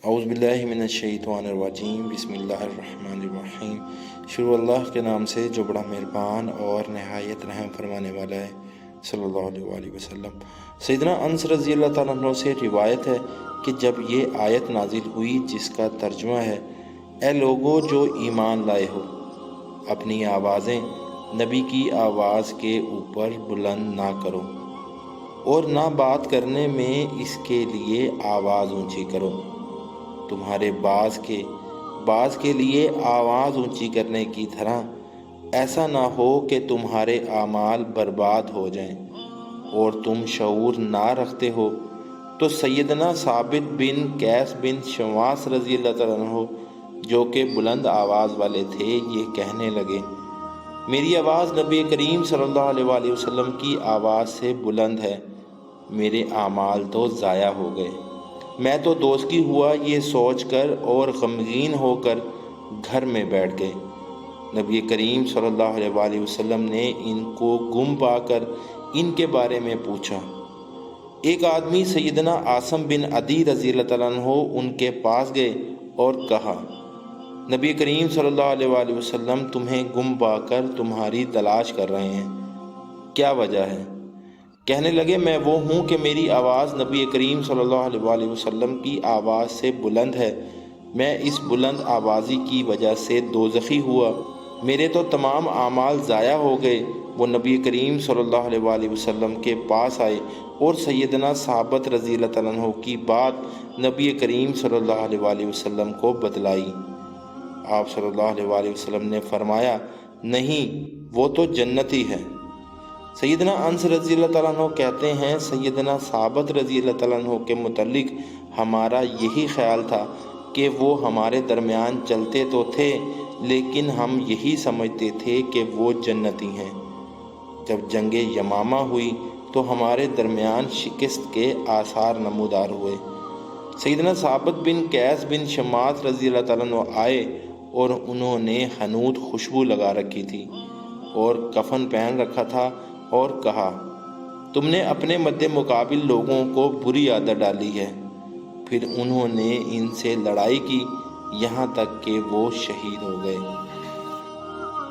اعوذ باللہ من الشیطان الرجیم، بسم اللہ الرحمن الرحیم۔ شروع اللہ کے نام سے جو بڑا مہربان اور نہایت رحم فرمانے والا ہے، صلی اللہ علیہ وآلہ وسلم۔ سیدنا انس رضی اللہ تعالیٰ عنہ سے روایت ہے کہ جب یہ آیت نازل ہوئی جس کا ترجمہ ہے، اے لوگو جو ایمان لائے ہو، اپنی آوازیں نبی کی آواز کے اوپر بلند نہ کرو اور نہ بات کرنے میں اس کے لیے آواز اونچی کرو، تمہارے بعض کے لیے آواز اونچی کرنے کی طرح ایسا نہ ہو کہ تمہارے اعمال برباد ہو جائیں اور تم شعور نہ رکھتے ہو۔ تو سیدنا ثابت بن قیس بن شماس رضی اللہ تعالیٰ عنہ جو کہ بلند آواز والے تھے، یہ کہنے لگے، میری آواز نبی کریم صلی اللہ علیہ وآلہ وسلم کی آواز سے بلند ہے، میرے اعمال تو ضائع ہو گئے۔ میں تو دوزخی ہوا یہ سوچ کر اور غمگین ہو کر گھر میں بیٹھ گئے۔ نبی کریم صلی اللہ علیہ وآلہ وسلم نے ان کو گم پا کر ان کے بارے میں پوچھا۔ ایک آدمی سیدنا عاصم بن عدی رضی اللہ تعالیٰ عنہ ان کے پاس گئے اور کہا، نبی کریم صلی اللہ علیہ وآلہ وسلم تمہیں گم پا کر تمہاری تلاش کر رہے ہیں، کیا وجہ ہے؟ کہنے لگے، میں وہ ہوں کہ میری آواز نبی کریم صلی اللہ علیہ وآلہ وسلم کی آواز سے بلند ہے، میں اس بلند آوازی کی وجہ سے دوزخی ہوا، میرے تو تمام اعمال ضائع ہو گئے۔ وہ نبی کریم صلی اللہ علیہ وآلہ وسلم کے پاس آئے اور سیدنا ثابت رضی اللہ تعالیٰ عنہ کی بات نبی کریم صلی اللہ علیہ وآلہ وسلم کو بتلائی۔ آپ صلی اللہ علیہ وآلہ وسلم نے فرمایا، نہیں، وہ تو جنتی ہے۔ سیدنا انس رضی اللہ تعالیٰ عنہ کہتے ہیں، سیدنا ثابت رضی اللہ تعالیٰ عنہ کے متعلق ہمارا یہی خیال تھا کہ وہ ہمارے درمیان چلتے تو تھے لیکن ہم یہی سمجھتے تھے کہ وہ جنتی ہیں۔ جب جنگ یمامہ ہوئی تو ہمارے درمیان شکست کے آثار نمودار ہوئے۔ سیدنا ثابت بن قیس بن شماس رضی اللہ تعالیٰ عنہ آئے اور انہوں نے حنوط خوشبو لگا رکھی تھی اور کفن پہن رکھا تھا اور کہا، تم نے اپنے مد مقابل لوگوں کو بری عادت ڈالی ہے۔ پھر انہوں نے ان سے لڑائی کی یہاں تک کہ وہ شہید ہو گئے۔